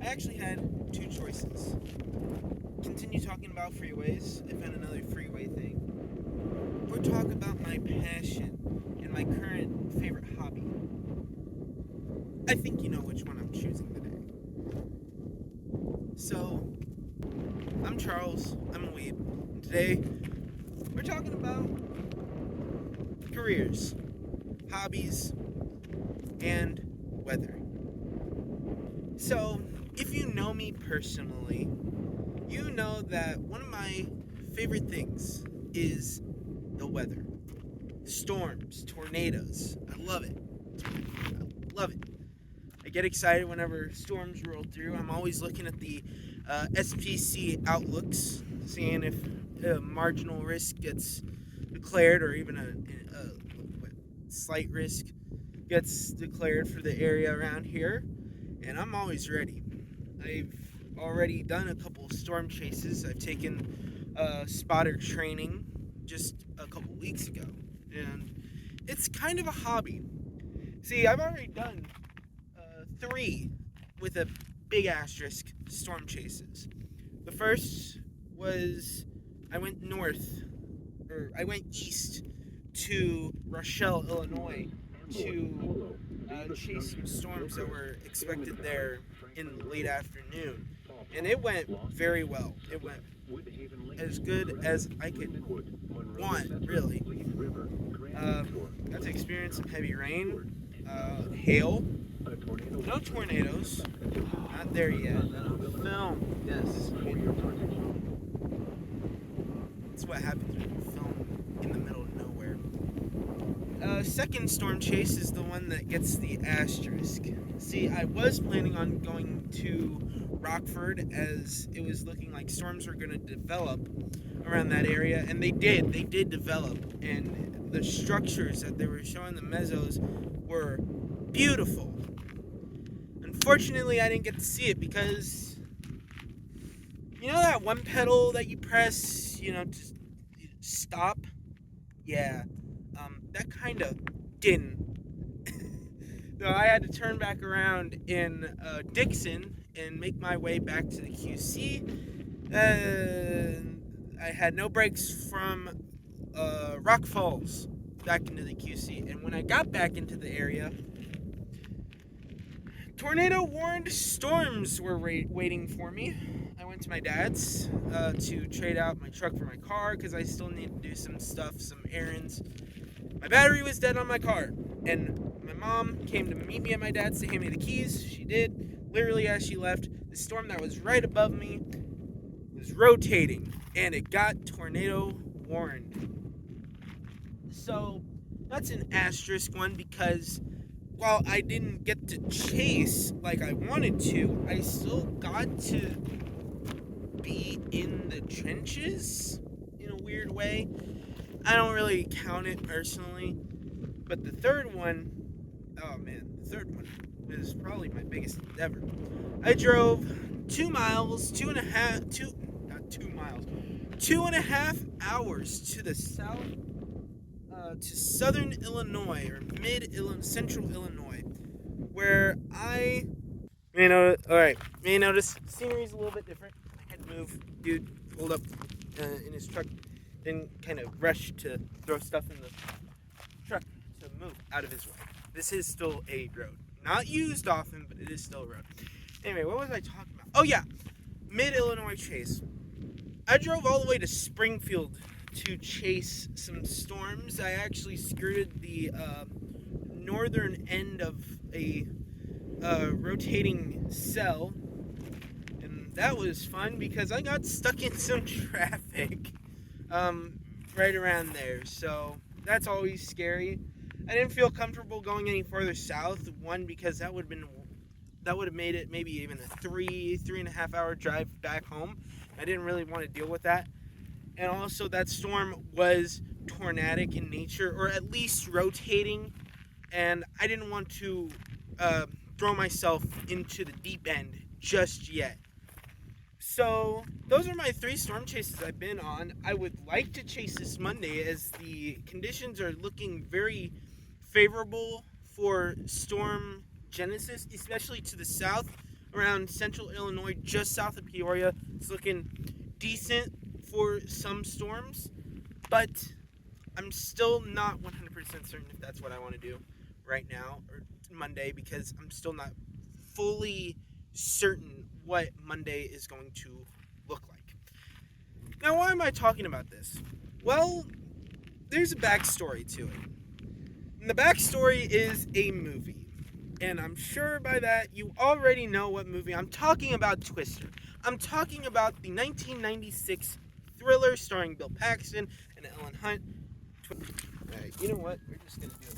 I actually had two choices. Continue talking about freeways, I found another freeway thing, or talk about my passion and my current favorite hobby. I think you know which one I'm choosing today. So, I'm Charles, I'm a weeb, and today we're talking about careers, hobbies, and weather. So, if you know me personally, you know that one of my favorite things is the weather. Storms, tornadoes. I love it. I love it. I get excited whenever storms roll through. I'm always looking at the SPC outlooks, seeing if a marginal risk gets declared or even a slight risk gets declared for the area around here. And I'm always ready. I've already done a couple storm chases. I've taken spotter training just a couple weeks ago, and it's kind of a hobby. See, I've already done three with a big asterisk storm chases. The first was I went east to Rochelle, Illinois, to chase some storms that were expected there in the late afternoon. And it went very well. It went as good as I could want, really. Got to experience some heavy rain, hail, no tornadoes, not there yet. Film, yes. That's what happens when you film in the middle of nowhere. Second storm chase is the one that gets the asterisk. See, I was planning on going to Rockford as it was looking like storms were going to develop around that area, and they did. They did develop, and the structures that they were showing the mesos were beautiful. Unfortunately, I didn't get to see it because you know that one pedal that you press, to stop? Yeah, that kind of didn't. So I had to turn back around in Dixon and make my way back to the QC. I had no brakes from Rock Falls back into the QC. And when I got back into the area, tornado warned storms were waiting for me. I went to my dad's to trade out my truck for my car because I still need to do some stuff, some errands. My battery was dead on my car, and my mom came to meet me at my dad's to hand me the keys. She did. Literally as she left, the storm that was right above me was rotating, and it got tornado warned. So that's an asterisk one because while I didn't get to chase like I wanted to, I still got to be in the trenches in a weird way. I don't really count it personally, but the third one is probably my biggest endeavor. I drove 2 miles, 2.5 hours to the south, to southern Illinois, or central Illinois, where I may notice scenery's a little bit different. I had to move. Dude pulled up in his truck, then kind of rushed to throw stuff in the truck to move out of his way. This is still a road. Not used often, but it is still a road. Anyway, what was I talking about? Oh yeah, mid-Illinois chase. I drove all the way to Springfield to chase some storms. I actually skirted the northern end of a rotating cell, and that was fun because I got stuck in some traffic right around there, so that's always scary. I didn't feel comfortable going any further south, one because that would have made it maybe even a 3.5 hour drive back home. I didn't really want to deal with that. And also that storm was tornadic in nature, or at least rotating, and I didn't want to throw myself into the deep end just yet. So those are my 3 storm chases I've been on. I would like to chase this Monday as the conditions are looking very favorable for storm genesis, especially to the south around central Illinois, just south of Peoria. It's looking decent for some storms, but I'm still not 100% certain if that's what I want to do right now or Monday, because I'm still not fully certain what Monday is going to look like. Now, why am I talking about this? Well, there's a backstory to it. And the backstory is a movie. And I'm sure by that you already know what movie I'm talking about. Twister. I'm talking about the 1996 thriller starring Bill Paxton and Ellen Hunt. Alright, you know what? We're just gonna do it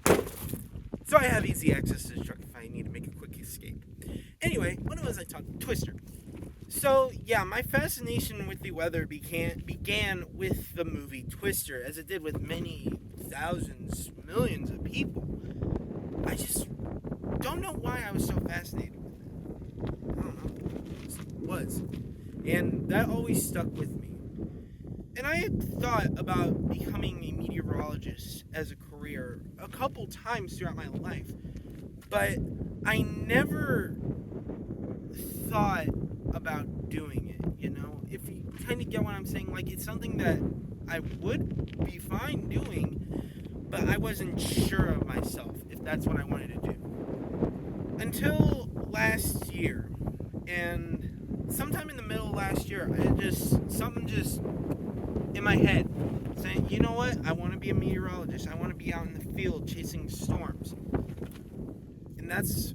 like this. So I have easy access to the truck if I need to make a quick escape. Anyway, what was I talking? Twister. So yeah, my fascination with the weather began with the movie Twister, as it did with many thousands, millions of people. I just don't know why I was so fascinated with it. I don't know. It just was. And that always stuck with me. And I had thought about becoming a meteorologist as a career a couple times throughout my life. But I never thought about doing it, you know? If you kind of get what I'm saying, like, it's something that I would be fine doing, but I wasn't sure of myself if that's what I wanted to do. Until last year, and sometime in the middle of last year, something just in my head saying, you know what, I want to be a meteorologist. I want to be out in the field chasing storms. And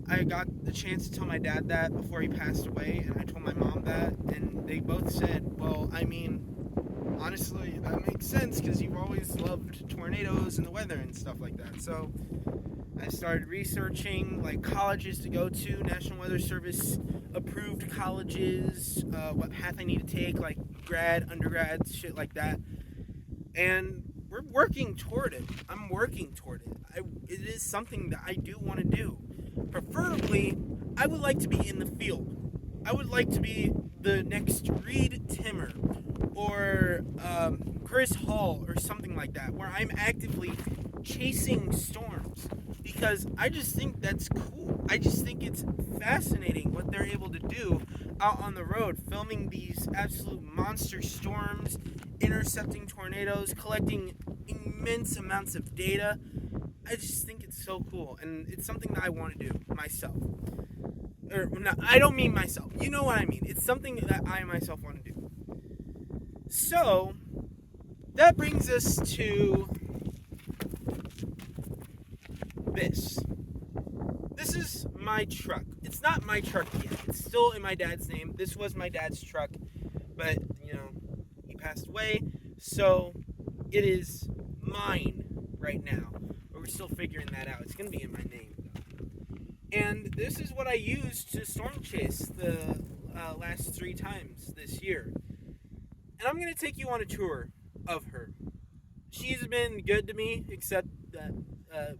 I got the chance to tell my dad that before he passed away, and I told my mom that, and they both said, well, I mean, honestly, that makes sense, because you've always loved tornadoes and the weather and stuff like that. So I started researching, like, colleges to go to, National Weather Service approved colleges, what path I need to take, like grad, undergrad, shit like that. And we're working toward it. I'm working toward it. It is something that I do want to do. Preferably, I would like to be in the field. I would like to be the next Reed Timmer or Chris Hall or something like that, where I'm actively chasing storms, because I just think that's cool. I just think it's fascinating what they're able to do out on the road, filming these absolute monster storms, intercepting tornadoes, collecting immense amounts of data. I just think it's so cool, and it's something that I want to do myself. Or, no, I don't mean myself. You know what I mean. It's something that I myself want to do. So, that brings us to this. This is my truck. It's not my truck yet. It's still in my dad's name. This was my dad's truck, but, you know, he passed away, so it is mine right now. But we're still figuring that out. It's going to be in my name, though. And this is what I used to storm chase the last 3 times this year. And I'm going to take you on a tour of her. She's been good to me, except that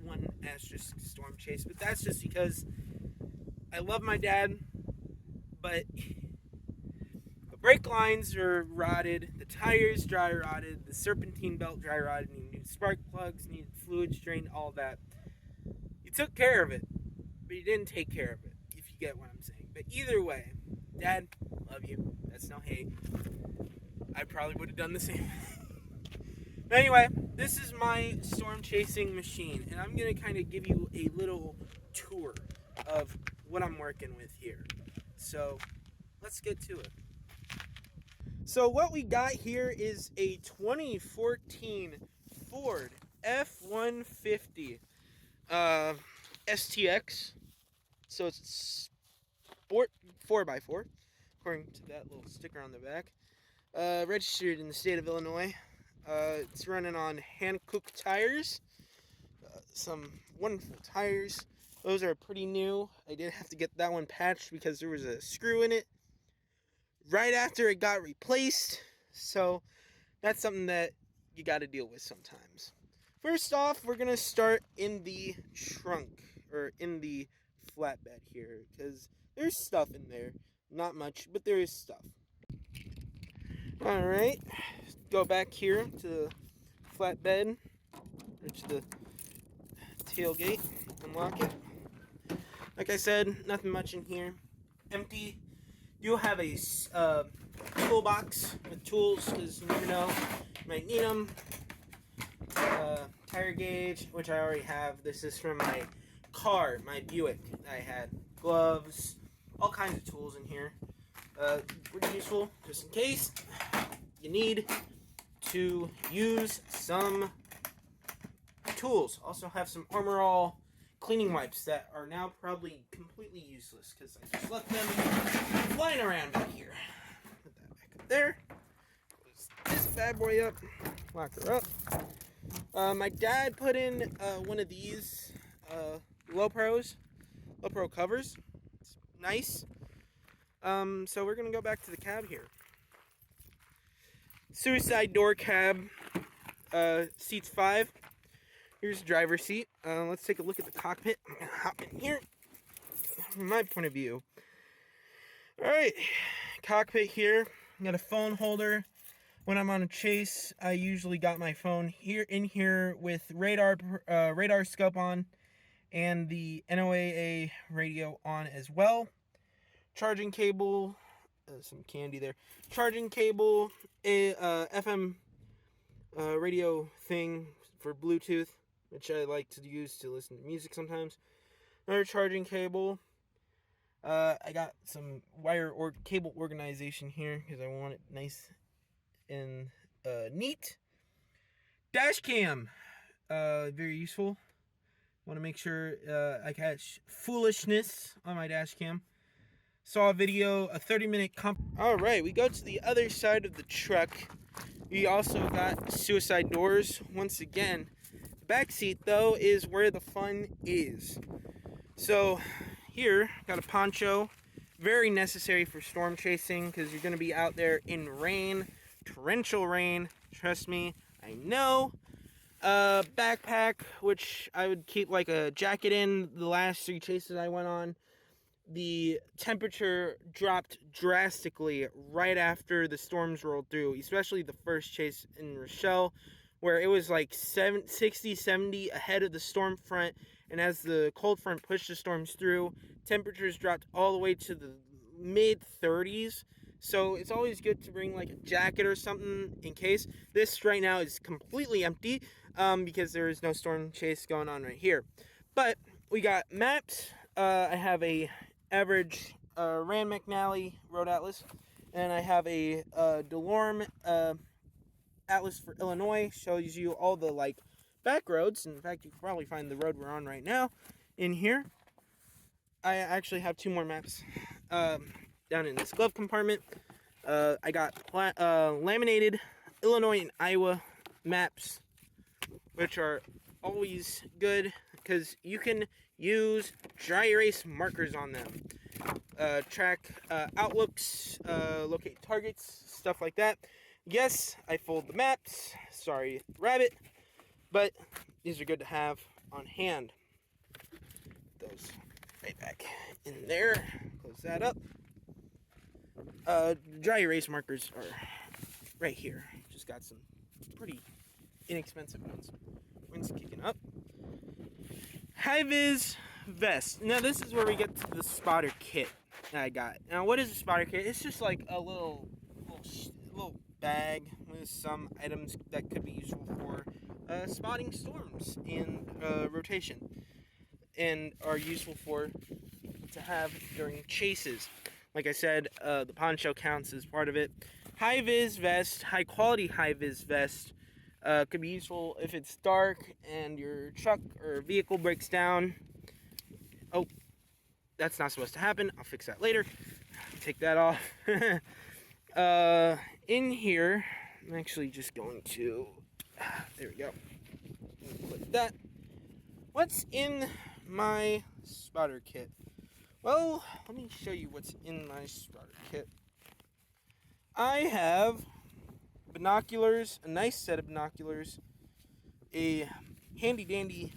one asterisk storm chase. But that's just because I love my dad, but the brake lines are rotted, the tires dry rotted, the serpentine belt dry rotted, needed new spark plugs, needed fluids drained, all that. You took care of it, but you didn't take care of it, if you get what I'm saying. But either way, Dad, love you. That's no hate. I probably would have done the same. But anyway, this is my storm chasing machine, and I'm going to kind of give you a little tour of what I'm working with here. So, let's get to it. So what we got here is a 2014 Ford F-150 STX. So it's sport 4x4, according to that little sticker on the back. Registered in the state of Illinois. It's running on Hankook tires. Some wonderful tires. Those are pretty new. I did have to get that one patched because there was a screw in it right after it got replaced. So that's something that you got to deal with sometimes. First off, we're going to start in the trunk, or in the flatbed here, because there's stuff in there. Not much, but there is stuff. Alright, go back here to the flatbed, or to the tailgate, unlock it. Like I said, nothing much in here. empty. You have a toolbox with tools, because you never know, you might need them. Tire gauge, which I already have. This is from my car, my Buick that I had. Gloves, all kinds of tools in here. Pretty useful, just in case you need to use some tools. Also have some Armor All cleaning wipes that are now probably completely useless because I just left them flying around back here. Put that back up there. Close this bad boy up. Lock her up. My dad put in one of these low pro covers. It's nice. So we're gonna go back to the cab here. Suicide door cab. Seats 5. Here's the driver's seat. Let's take a look at the cockpit. I'm gonna hop in here from my point of view. Alright, cockpit here. Got a phone holder. When I'm on a chase, I usually got my phone in here with radar scope on and the NOAA radio on as well. Charging cable, some candy there. Charging cable, a FM radio thing for Bluetooth, which I like to use to listen to music sometimes. Another charging cable. I got some wire or cable organization here because I want it nice and neat. Dash cam, very useful. Want to make sure I catch foolishness on my dash cam. Saw a video, a 30-minute Alright, we go to the other side of the truck. We also got suicide doors. Once again, the back seat though is where the fun is. So here, got a poncho, very necessary for storm chasing because you're going to be out there in rain, torrential rain. Trust me, I know. Backpack, which I would keep like a jacket in. The last 3 chases I went on, the temperature dropped drastically right after the storms rolled through, especially the first chase in Rochelle, where it was like 60, 70 ahead of the storm front, and as the cold front pushed the storms through, temperatures dropped all the way to the mid-30s. So it's always good to bring like a jacket or something in case. This right now is completely empty because there is no storm chase going on right here. But we got maps. I have a average Rand McNally Road Atlas, and I have a DeLorme Atlas for Illinois. Shows you all the like back roads. In fact, you can probably find the road we're on right now in here. I actually have 2 more maps down in this glove compartment. I got laminated Illinois and Iowa maps, which are always good because you can use dry erase markers on them. Track outlooks, locate targets, stuff like that. Yes, I fold the maps. Sorry, rabbit. But these are good to have on hand. Those right back in there. Close that up. Dry erase markers are right here. Just got some pretty inexpensive ones. Wind's kicking up. High-vis vest. Now this is where we get to the spotter kit that I got. Now what is a spotter kit? It's just like a little bag with some items that could be useful for spotting storms in rotation, and are useful to have during chases. Like I said, the poncho counts as part of it. High-vis vest, high-quality high-vis vest, could be useful if it's dark and your truck or vehicle breaks down. Oh, that's not supposed to happen. I'll fix that later. Take that off. In here, I'm actually just going to... There we go. Put that. What's in my spotter kit? Well, let me show you what's in my spotter kit. I have binoculars, a nice set of binoculars, a handy-dandy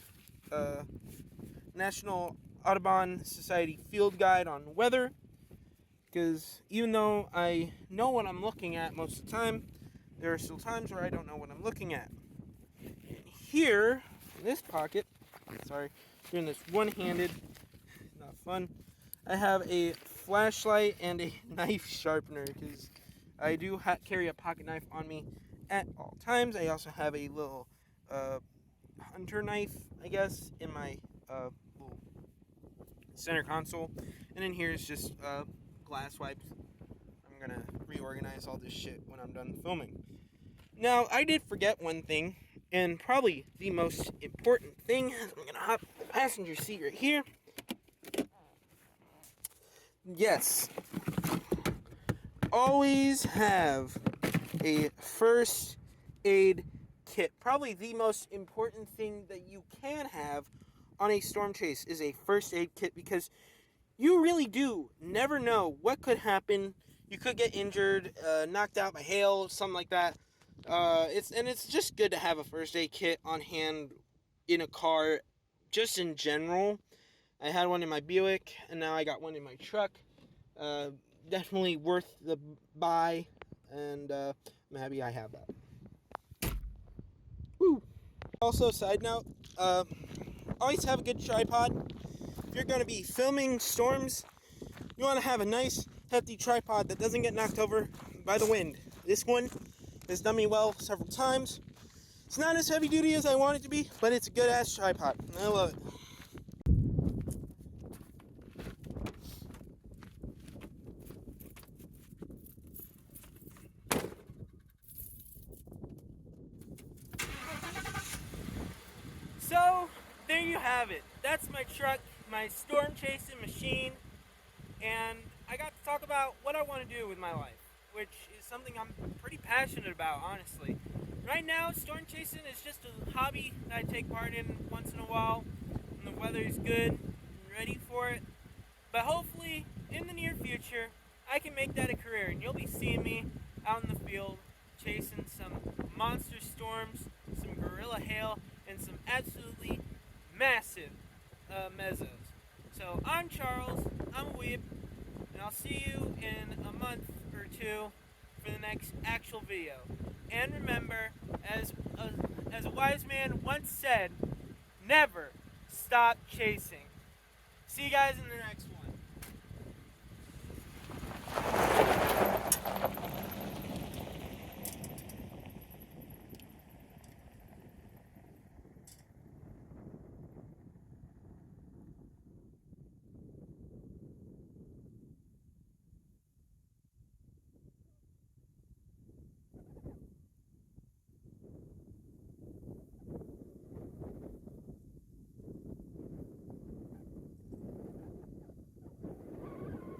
National Audubon Society field guide on weather, because even though I know what I'm looking at most of the time, there are still times where I don't know what I'm looking at. And here, in this pocket, sorry, doing this one-handed, not fun, I have a flashlight and a knife sharpener because I do carry a pocket knife on me at all times. I also have a little hunter knife, I guess, in my little center console. And in here is just glass wipes. I'm gonna reorganize all this shit when I'm done filming. Now, I did forget one thing, and probably the most important thing. I'm gonna hop the passenger seat right here. Yes, always have a first aid kit. Probably the most important thing that you can have on a storm chase is a first aid kit, because you really do never know what could happen. You could get injured, knocked out by hail, something like that. It's just good to have a first aid kit on hand in a car, just in general. I had one in my Buick, and now I got one in my truck. Definitely worth the buy, and I'm happy I have that. Woo! Also, side note, always have a good tripod. If you're going to be filming storms, you want to have a nice, hefty tripod that doesn't get knocked over by the wind. This one has done me well several times. It's not as heavy duty as I want it to be, but it's a good ass tripod. I love it. So, there you have it. That's my truck, my storm chasing machine, and I got to talk about what I want to do with my life, which is something I'm pretty passionate about, honestly. Right now, storm chasing is just a hobby that I take part in once in a while when the weather is good and ready for it. But hopefully, in the near future, I can make that a career, and you'll be seeing me out in the field chasing some monster storms, some gorilla hail, and some absolutely massive mezzos. So I'm Charles, I'm a weeb, and I'll see you in a month or two for the next actual video. And remember, as a wise man once said, never stop chasing. See you guys in the next one.